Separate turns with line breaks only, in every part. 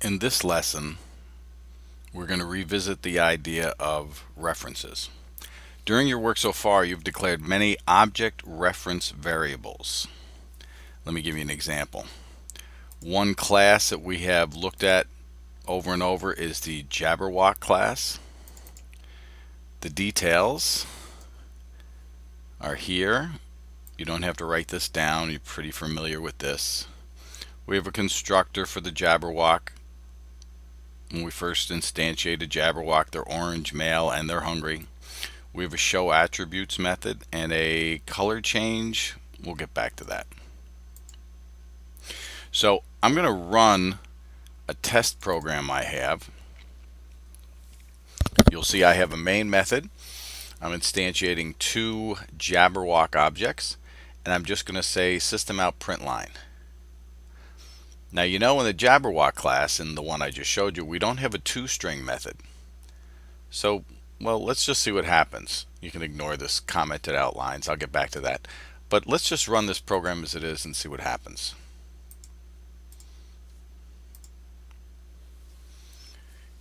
In this lesson, we're going to revisit the idea of references. During your work so far, you've declared many object reference variables. Let me give you an example. One class that we have looked at over and over is the Jabberwock class. The details are here. You don't have to write this down. You're pretty familiar with this. We have a constructor for the Jabberwock. When we first instantiated Jabberwock, they're orange, male, and they're hungry. We have a show attributes method and a color change. We'll get back to that. So I'm going to run a test program I have. You'll see I have a main method. I'm instantiating two Jabberwock objects, and I'm just going to say system out print line. Now you know in the Jabberwock class, in the one I just showed you, we don't have a toString method. So, well, let's just see what happens. You can ignore this commented outlines. I'll get back to that. But let's just run this program as it is and see what happens.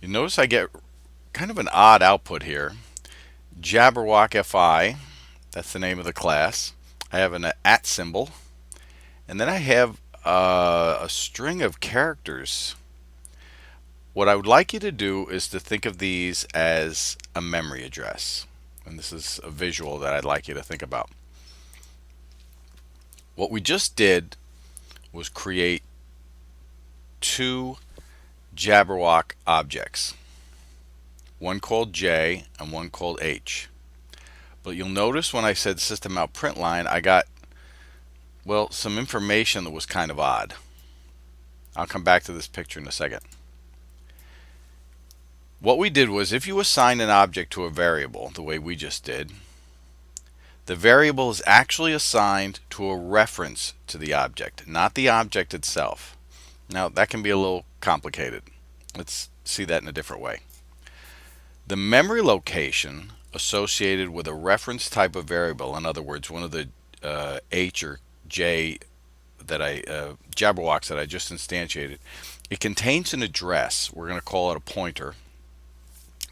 You notice I get kind of an odd output here. Jabberwock FI, that's the name of the class. I have an @ symbol, and then I have a string of characters. What I would like you to do is to think of these as a memory address. And this is a visual that I'd like you to think about. What we just did was create two Jabberwock objects, one called J and one called H. But you'll notice when I said system out print line, I got, well, some information that was kind of odd. I'll come back to this picture in a second. What we did was, if you assign an object to a variable the way we just did, the variable is actually assigned to a reference to the object, not the object itself. Now that can be a little complicated. Let's see that in a different way. The memory location associated with a reference type of variable, in other words, one of the H or J that Jabberwocks that I just instantiated, it contains an address, we're going to call it a pointer,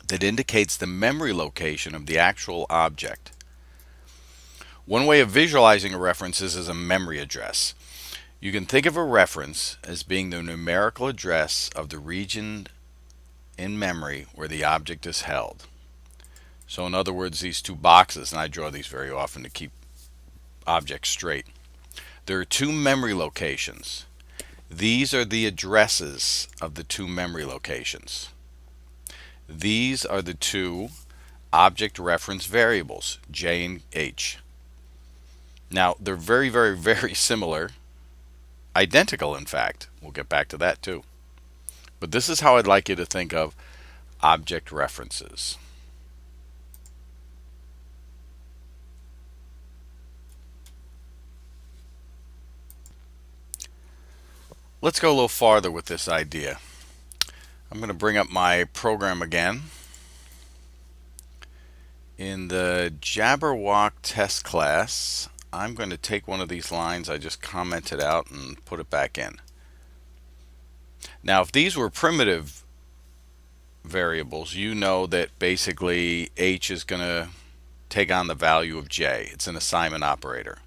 that indicates the memory location of the actual object. One way of visualizing a reference is as a memory address. You can think of a reference as being the numerical address of the region in memory where the object is held. So in other words, these two boxes, and I draw these very often to keep objects straight, there are two memory locations. These are the addresses of the two memory locations. These are the two object reference variables, J and H. Now they're very, very, very similar, identical in fact. We'll get back to that too. But this is how I'd like you to think of object references. Let's go a little farther with this idea. I'm going to bring up my program again. In the Jabberwock test class, I'm going to take one of these lines I just commented out and put it back in. Now, if these were primitive variables, you know that basically H is going to take on the value of J. It's an assignment operator.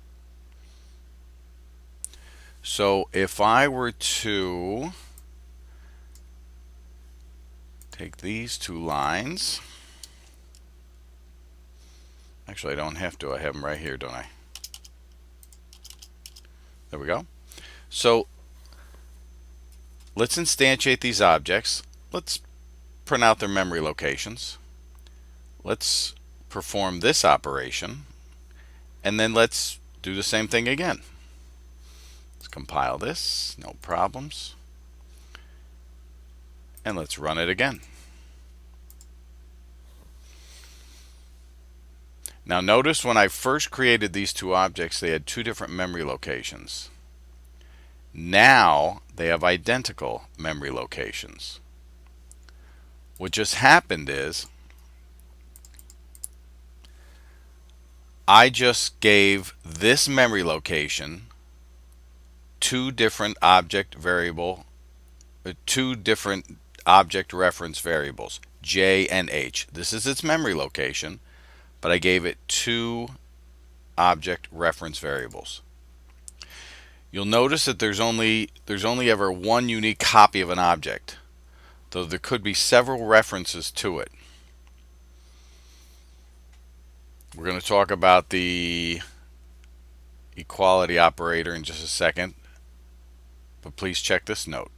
So if I were to take these two lines, actually I don't have to, I have them right here, don't I? There we go. So let's instantiate these objects. Let's print out their memory locations. Let's perform this operation, and then let's do the same thing again. Let's compile this, no problems, and let's run it again. Now notice when I first created these two objects, they had two different memory locations. Now they have identical memory locations. What just happened is I just gave this memory location two different object variable two different object reference variables, J and H. This is its memory location, but I gave it two object reference variables. You'll notice that there's only ever one unique copy of an object, though there could be several references to it. We're going to talk about the equality operator in just a second, but please check this note.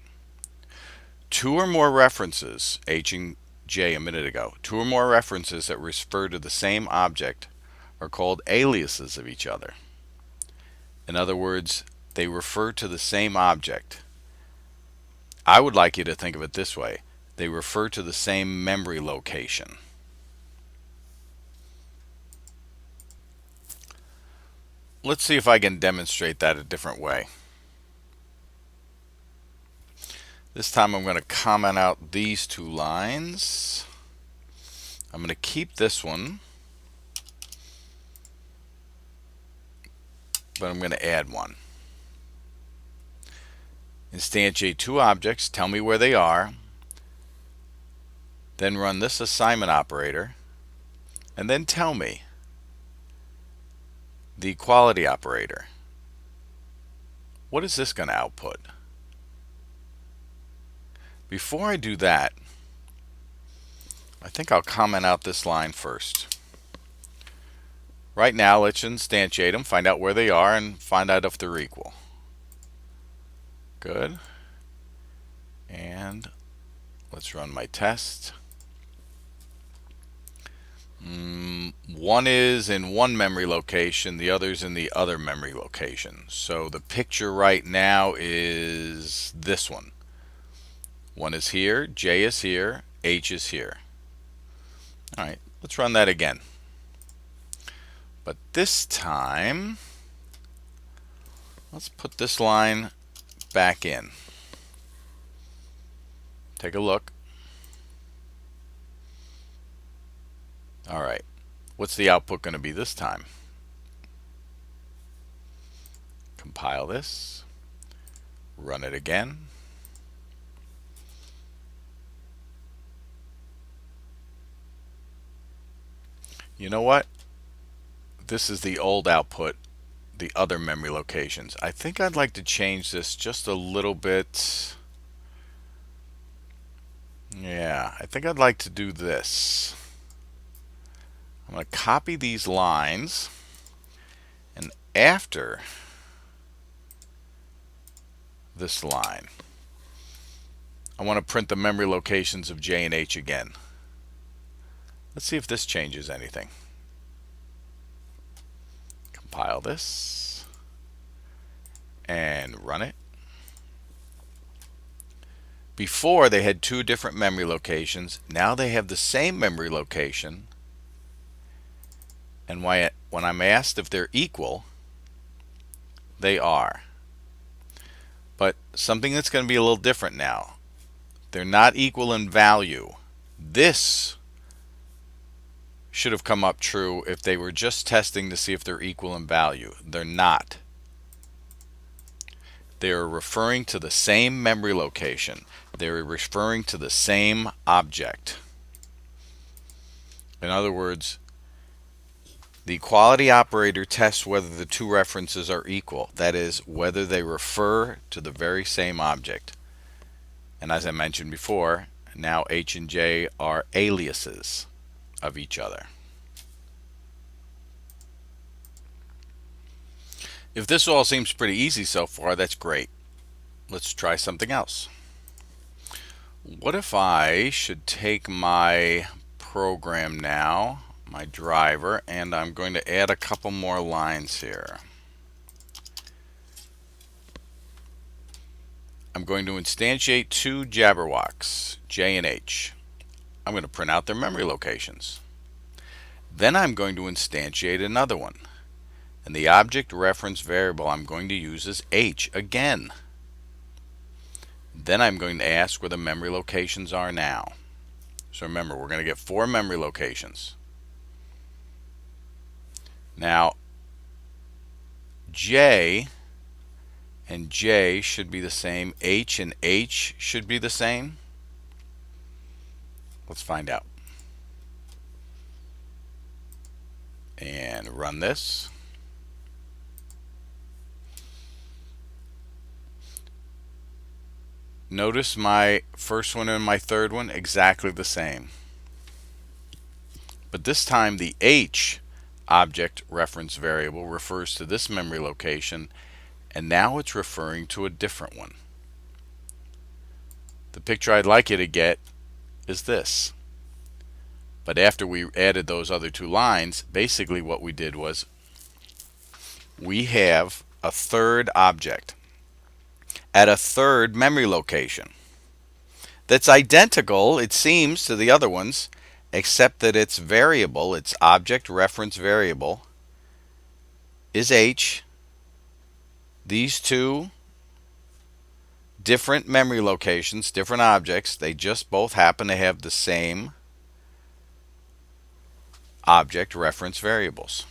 Two or more references, H and J a minute ago, two or more references that refer to the same object are called aliases of each other. In other words, they refer to the same object. I would like you to think of it this way. They refer to the same memory location. Let's see if I can demonstrate that a different way. This time I'm going to comment out these two lines. I'm going to keep this one, but I'm going to add one. Instantiate two objects, tell me where they are, then run this assignment operator, and then tell me the equality operator. What is this going to output? Before I do that, I think I'll comment out this line first. Right now, let's instantiate them, find out where they are, and find out if they're equal. Good. And let's run my test. One is in one memory location, the other's in the other memory location. So the picture right now is this one. One is here, J is here, H is here. Alright, let's run that again. But this time, let's put this line back in. Take a look. Alright, what's the output going to be this time? Compile this, run it again. You know what? This is the old output, the other memory locations. I think I'd like to change this just a little bit. Yeah, I think I'd like to do this. I'm going to copy these lines, and after this line, I want to print the memory locations of J and H again. Let's see if this changes anything. Compile this and run it. Before they had two different memory locations. Now they have the same memory location. And when I'm asked if they're equal, they are. But something that's going to be a little different now. They're not equal in value. This should have come up true if they were just testing to see if they're equal in value. They're not. They're referring to the same memory location. They're referring to the same object. In other words, the equality operator tests whether the two references are equal. That is, whether they refer to the very same object. And as I mentioned before, now H and J are aliases of each other. If this all seems pretty easy so far, that's great. Let's try something else. What if I should take my program now, my driver, and I'm going to add a couple more lines here. I'm going to instantiate two Jabberwocks, J and H. I'm going to print out their memory locations. Then I'm going to instantiate another one. And the object reference variable I'm going to use is H again. Then I'm going to ask where the memory locations are now. So remember, we're going to get 4 memory locations. Now, J and J should be the same. H and H should be the same. Let's find out. And run this. Notice my first one and my third one exactly the same. But this time the H object reference variable refers to this memory location, and now it's referring to a different one. The picture I'd like you to get is this. But after we added those other two lines, basically what we did was we have a third object at a third memory location that's identical, it seems, to the other ones, except that its variable, its object reference variable, is H. These two different memory locations, different objects, they just both happen to have the same object reference variables.